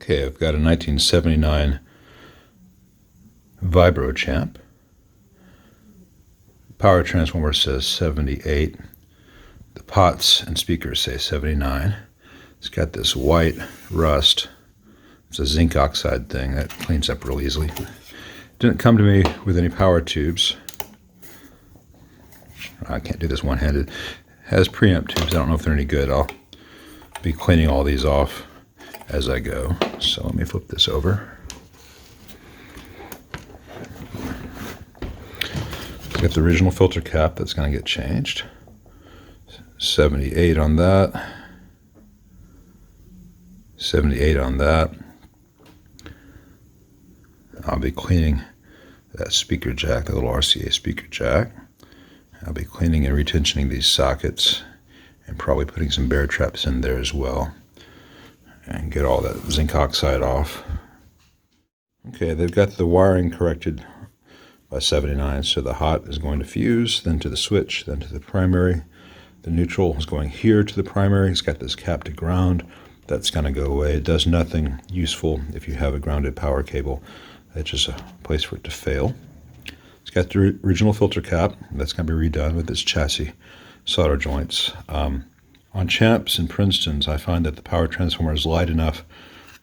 Okay, I've got a 1979 Vibro Champ. Power transformer says 78. The pots and speakers say 79. It's got this white rust. It's a zinc oxide thing that cleans up real easily. Didn't come to me with any power tubes. I can't do this one-handed. It has preamp tubes. I don't know if they're any good. I'll be cleaning all these off as I go. So let me flip this over. Got the original filter cap that's going to get changed. 78 on that. 78 on that. I'll be cleaning that speaker jack, the little RCA speaker jack. I'll be cleaning and retensioning these sockets and probably putting some bear traps in there as well and get all that zinc oxide off. Okay, they've got the wiring corrected by 79, so the hot is going to fuse, then to the switch, then to the primary. The neutral is going here to the primary. It's got this cap to ground. That's going to go away. It does nothing useful if you have a grounded power cable. It's just a place for it to fail. It's got the original filter cap. That's going to be redone with its chassis solder joints. On Champs and Princetons, I find that the power transformer is light enough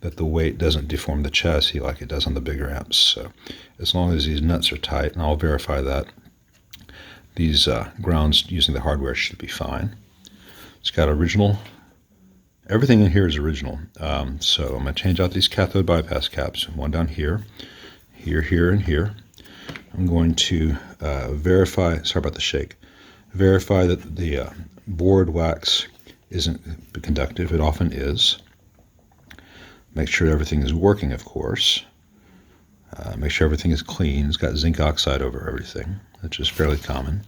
that the weight doesn't deform the chassis like it does on the bigger amps. So as long as these nuts are tight, and I'll verify that, these grounds using the hardware should be fine. It's got original, everything in here is original. So I'm going to change out these cathode bypass caps, one down here, here, and here. I'm going to verify, sorry about the shake, verify that the board wax isn't conductive. It often is. Make sure everything is working, of course. Make sure everything is clean. It's got zinc oxide over everything, which is fairly common.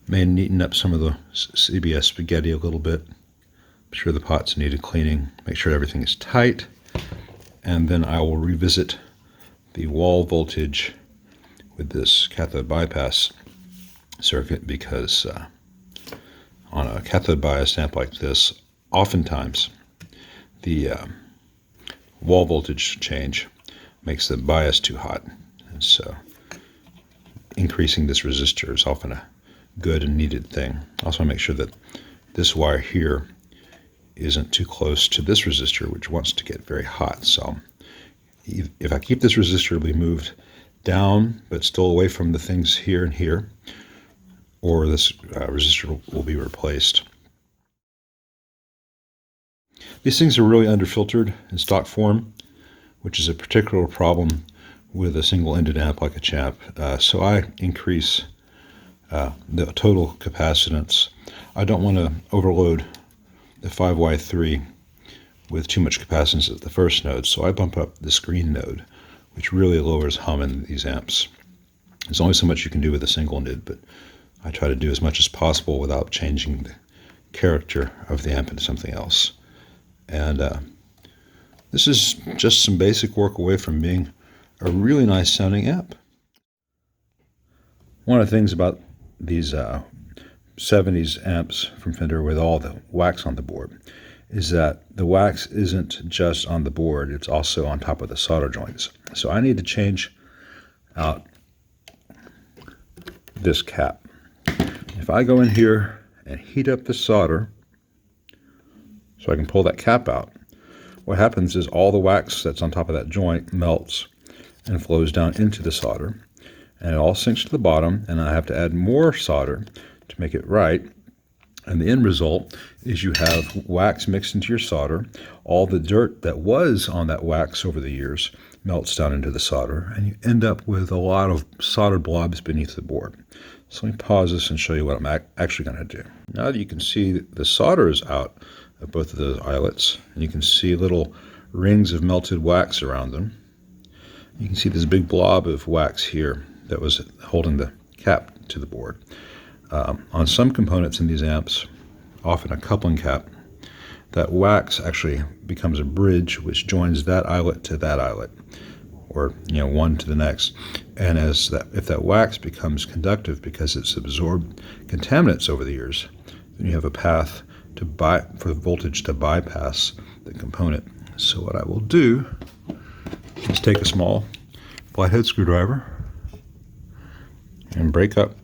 May neaten up some of the CBS spaghetti a little bit. I'm sure the pots needed cleaning. Make sure everything is tight. And then I will revisit the wall voltage with this cathode bypass circuit, because on a cathode bias amp like this, oftentimes the wall voltage change makes the bias too hot. And so increasing this resistor is often a good and needed thing. Also make sure that this wire here isn't too close to this resistor, which wants to get very hot. So if I keep this resistor, it'll be moved down, but still away from the things here and here, or this resistor will be replaced. These things are really underfiltered in stock form, which is a particular problem with a single-ended amp like a Champ. So I increase the total capacitance. I don't want to overload the 5Y3 with too much capacitance at the first node, so I bump up the screen node, which really lowers hum in these amps. There's only so much you can do with a single-ended, but I try to do as much as possible without changing the character of the amp into something else. And this is just some basic work away from being a really nice sounding amp. One of the things about these 70s amps from Fender with all the wax on the board is that the wax isn't just on the board, it's also on top of the solder joints. So I need to change out this cap. If I go in here and heat up the solder so I can pull that cap out, what happens is all the wax that's on top of that joint melts and flows down into the solder, and it all sinks to the bottom, and I have to add more solder to make it right. And the end result is you have wax mixed into your solder. All the dirt that was on that wax over the years melts down into the solder, and you end up with a lot of soldered blobs beneath the board. So let me pause this and show you what I'm actually going to do. Now that you can see the solder is out of both of those eyelets, and you can see little rings of melted wax around them. You can see this big blob of wax here that was holding the cap to the board. On some components in these amps, often a coupling cap, that wax actually becomes a bridge which joins that eyelet to that eyelet, or one to the next. And if that wax becomes conductive because it's absorbed contaminants over the years, then you have a path for the voltage to bypass the component. So what I will do is take a small flathead screwdriver and break up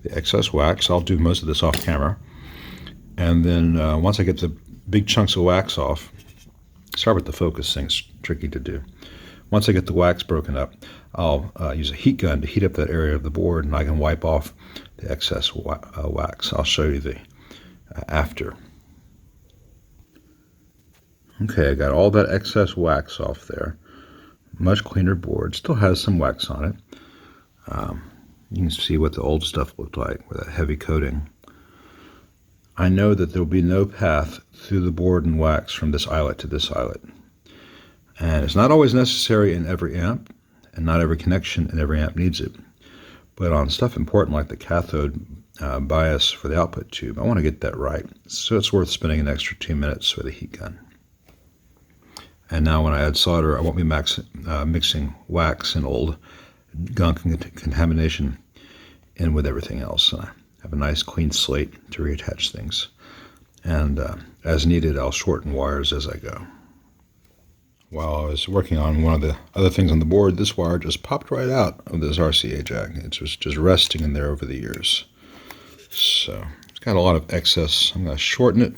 the excess wax. I'll do most of this off camera. And then once I get the big chunks of wax off, sorry about the focus thing, it's tricky to do. Once I get the wax broken up, I'll use a heat gun to heat up that area of the board, and I can wipe off the excess wax. I'll show you the after. Okay, I got all that excess wax off there. Much cleaner board. Still has some wax on it. You can see what the old stuff looked like with that heavy coating. I know that there will be no path through the board and wax from this eyelet to this eyelet. And it's not always necessary in every amp, and not every connection in every amp needs it. But on stuff important like the cathode bias for the output tube, I want to get that right. So it's worth spending an extra 2 minutes with a heat gun. And now when I add solder, I won't be mixing wax and old gunk and contamination in with everything else. I have a nice clean slate to reattach things. And as needed, I'll shorten wires as I go. While I was working on one of the other things on the board, this wire just popped right out of this RCA jack. It's just resting in there over the years. So it's got a lot of excess. I'm going to shorten it,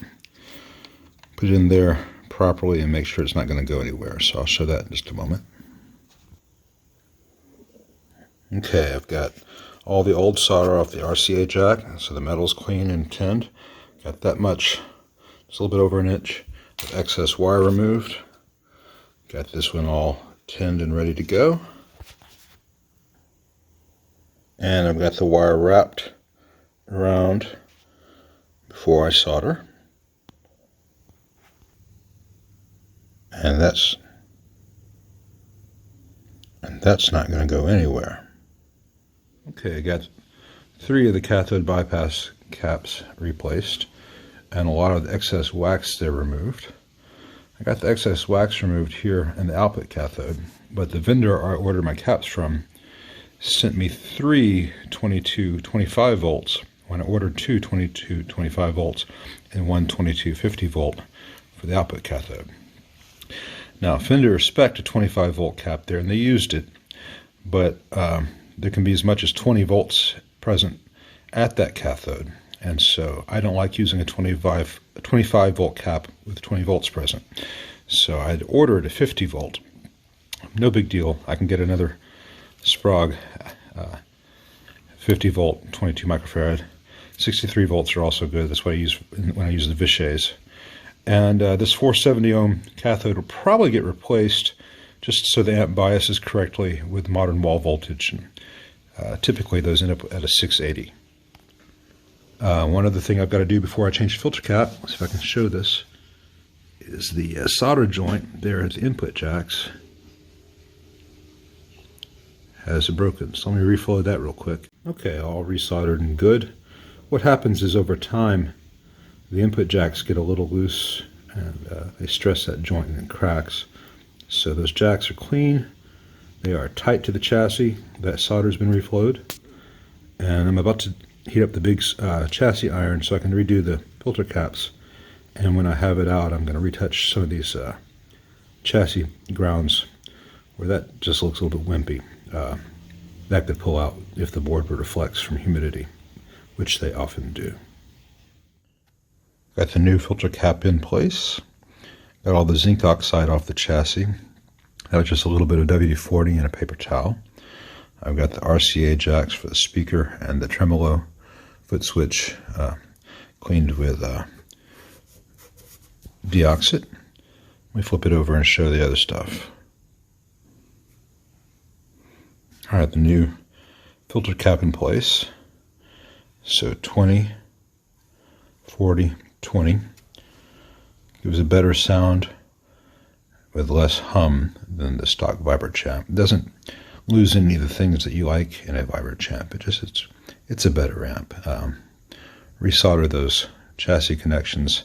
put it in there properly, and make sure it's not going to go anywhere. So I'll show that in just a moment. Okay, I've got all the old solder off the RCA jack, so the metal's clean and tinned. Got that much, just a little bit over an inch of excess wire removed. Got this one all tinned and ready to go. And I've got the wire wrapped around before I solder. And that's not going to go anywhere. Okay, I got 3 of the cathode bypass caps replaced, and a lot of the excess wax there removed. I got the excess wax removed here in the output cathode, but the vendor I ordered my caps from sent me 3 22-25 volts when I ordered 2 22-25 volts and 1 22-50 volt for the output cathode. Now, Fender spec'd a 25 volt cap there, and they used it, but there can be as much as 20 volts present at that cathode, and so I don't like using a 25 volt cap with 20 volts present. So I'd ordered a 50 volt. No big deal. I can get another Sprague 50 volt, 22 microfarad. 63 volts are also good. That's what I use when I use the Vichys. And this 470 ohm cathode will probably get replaced just so the amp biases correctly with modern wall voltage. And typically those end up at a 680. One other thing I've got to do before I change the filter cap, let's see if I can show this, is the solder joint there at the input jacks has broken. So let me reflow that real quick. Okay, all resoldered and good. What happens is over time, the input jacks get a little loose and they stress that joint and it cracks. So those jacks are clean. They are tight to the chassis. That solder's been reflowed. And I'm about to heat up the big chassis iron so I can redo the filter caps. And when I have it out, I'm going to retouch some of these chassis grounds where that just looks a little bit wimpy. That could pull out if the board were to flex from humidity, which they often do. Got the new filter cap in place. Got all the zinc oxide off the chassis. That was just a little bit of WD-40 and a paper towel. I've got the RCA jacks for the speaker and the tremolo foot switch cleaned with deoxit. Let me flip it over and show the other stuff. All right, the new filter cap in place. So 20, 40, 20. Gives a better sound with less hum than the stock Vibro Champ. It doesn't lose any of the things that you like in a Vibro Champ. It's a better amp. Resolder those chassis connections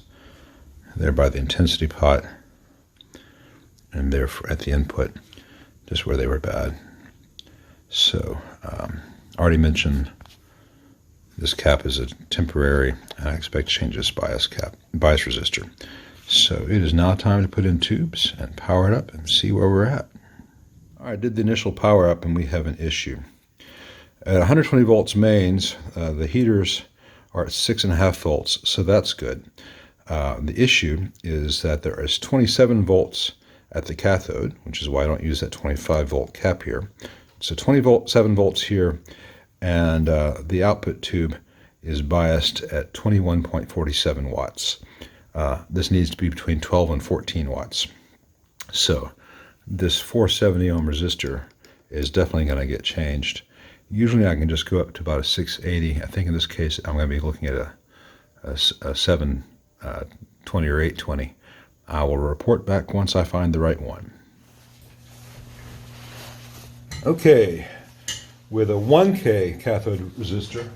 there by the intensity pot and there at the input, just where they were bad. So, I already mentioned this cap is a temporary, and I expect to change this bias resistor. So it is now time to put in tubes and power it up and see where we're at. All right, I did the initial power up and we have an issue. At 120 volts mains, the heaters are at 6.5 volts, so that's good. The issue is that there is 27 volts at the cathode, which is why I don't use that 25 volt cap here. So 27 volts here, and the output tube is biased at 21.47 watts. This needs to be between 12 and 14 watts. So this 470 ohm resistor is definitely going to get changed. Usually I can just go up to about a 680. I think in this case I'm going to be looking at a 720 or 820. I will report back once I find the right one. Okay, with a 1K cathode resistor,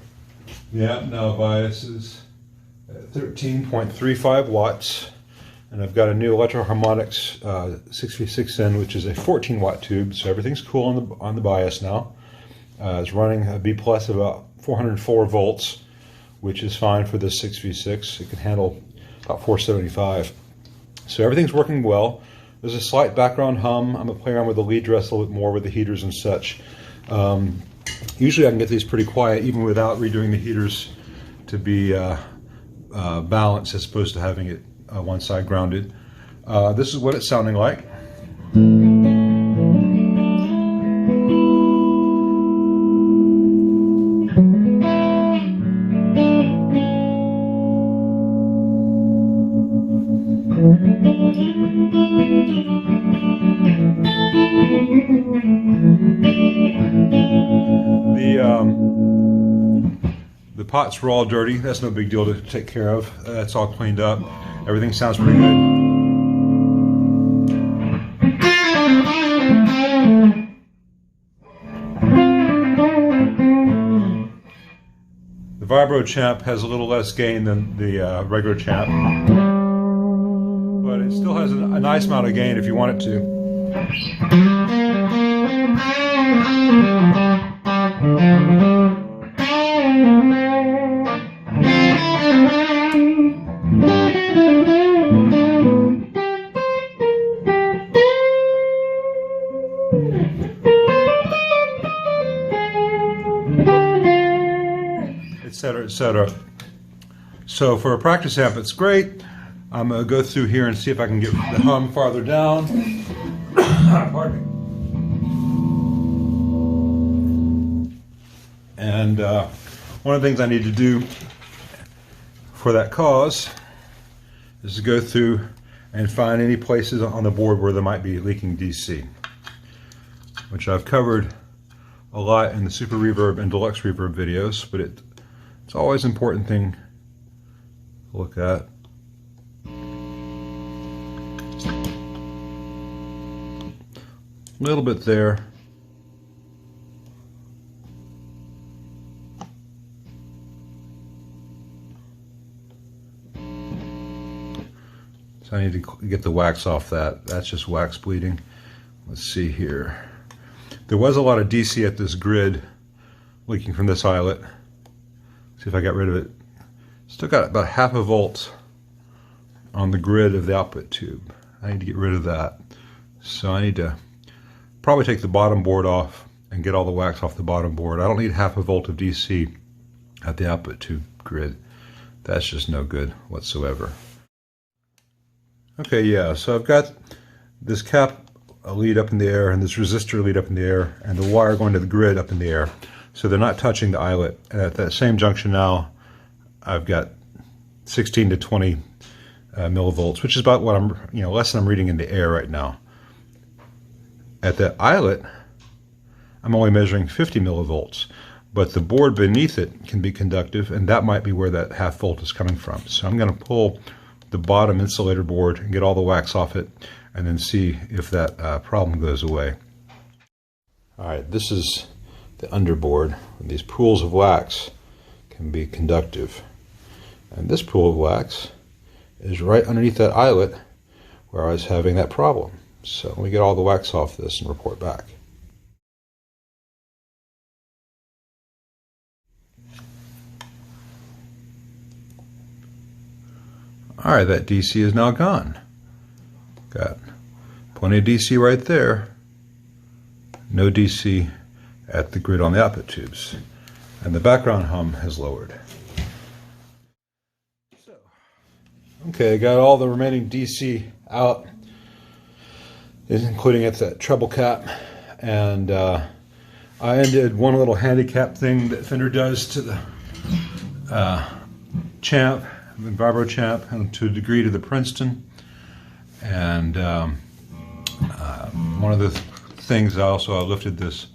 the amp now biases at 13.35 watts, and I've got a new Electro-Harmonix 6v6N, which is a 14 watt tube, so everything's cool on the bias now. It's running a B plus about 404 volts, which is fine for this 6v6. It can handle about 475. So everything's working well. There's a slight background hum. I'm going to play around with the lead dress a little bit more with the heaters and such. Usually I can get these pretty quiet even without redoing the heaters to be balanced as opposed to having it one side grounded. This is what it's sounding like. The pots were all dirty. That's no big deal to take care of. That's all cleaned up. Everything sounds pretty good. The Vibro Champ has a little less gain than the regular Champ, but it still has a nice amount of gain if you want it to. Etc., etc. So for a practice amp, it's great. I'm going to go through here and see if I can get the hum farther down. Pardon me. And one of the things I need to do for that cause is to go through and find any places on the board where there might be leaking DC, which I've covered a lot in the Super Reverb and Deluxe Reverb videos, but it's always an important thing to look at. A little bit there. So I need to get the wax off that. That's just wax bleeding. Let's see here. There was a lot of DC at this grid leaking from this eyelet. See if I got rid of it. Still got about half a volt on the grid of the output tube. I need to get rid of that. So I need to probably take the bottom board off and get all the wax off the bottom board. I don't need half a volt of DC at the output tube grid. That's just no good whatsoever. Okay, yeah, so I've got this cap lead up in the air and this resistor lead up in the air and the wire going to the grid up in the air. So they're not touching the eyelet. And at that same junction now, I've got 16 to 20 millivolts, which is about what I'm, less than I'm reading in the air right now. At that eyelet, I'm only measuring 50 millivolts, but the board beneath it can be conductive, and that might be where that half volt is coming from. So I'm going to pull the bottom insulator board and get all the wax off it, and then see if that problem goes away. All right, this is the underboard. These pools of wax can be conductive, and this pool of wax is right underneath that eyelet where I was having that problem. So let me get all the wax off this and report back. Alright, that DC is now gone. Got plenty of DC right there. No DC at the grid on the output tubes. And the background hum has lowered. Okay, got all the remaining DC out, including at that treble cap. And I undid one little handicap thing that Fender does to the Champ, the Vibro Champ, and to a degree to the Princeton. And one of the things I lifted this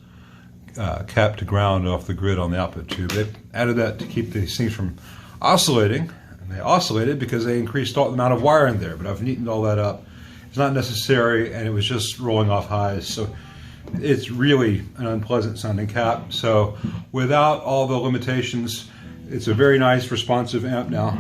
cap to ground off the grid on the output tube. They added that to keep these things from oscillating. And they oscillated because they increased the amount of wire in there, but I've neatened all that up. It's not necessary, and it was just rolling off highs. So it's really an unpleasant sounding cap. So without all the limitations, it's a very nice responsive amp now.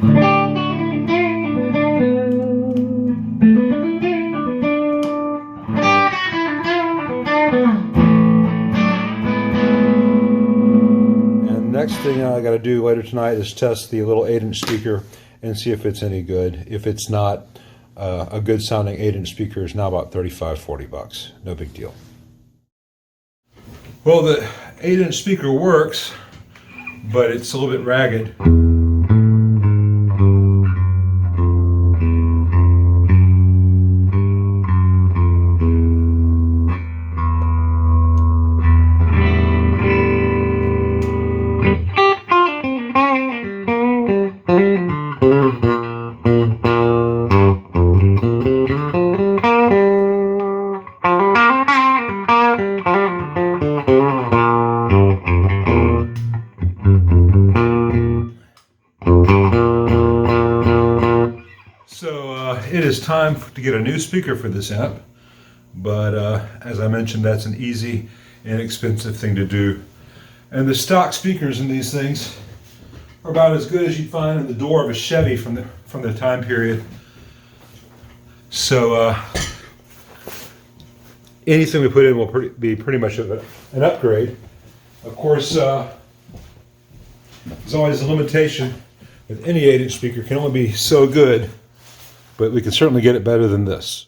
And next thing I got to do later tonight is test the little 8-inch speaker and see if it's any good. If it's not, a good sounding 8-inch speaker is now about $35–40. No big deal. Well, the 8-inch speaker works, but it's a little bit ragged. So it is time to get a new speaker for this amp, but as I mentioned, that's an easy, inexpensive thing to do. And the stock speakers in these things are about as good as you'd find in the door of a Chevy from the time period. So anything we put in will be pretty much an upgrade. Of course, there's always a limitation with any 8-inch speaker. It can only be so good, but we can certainly get it better than this.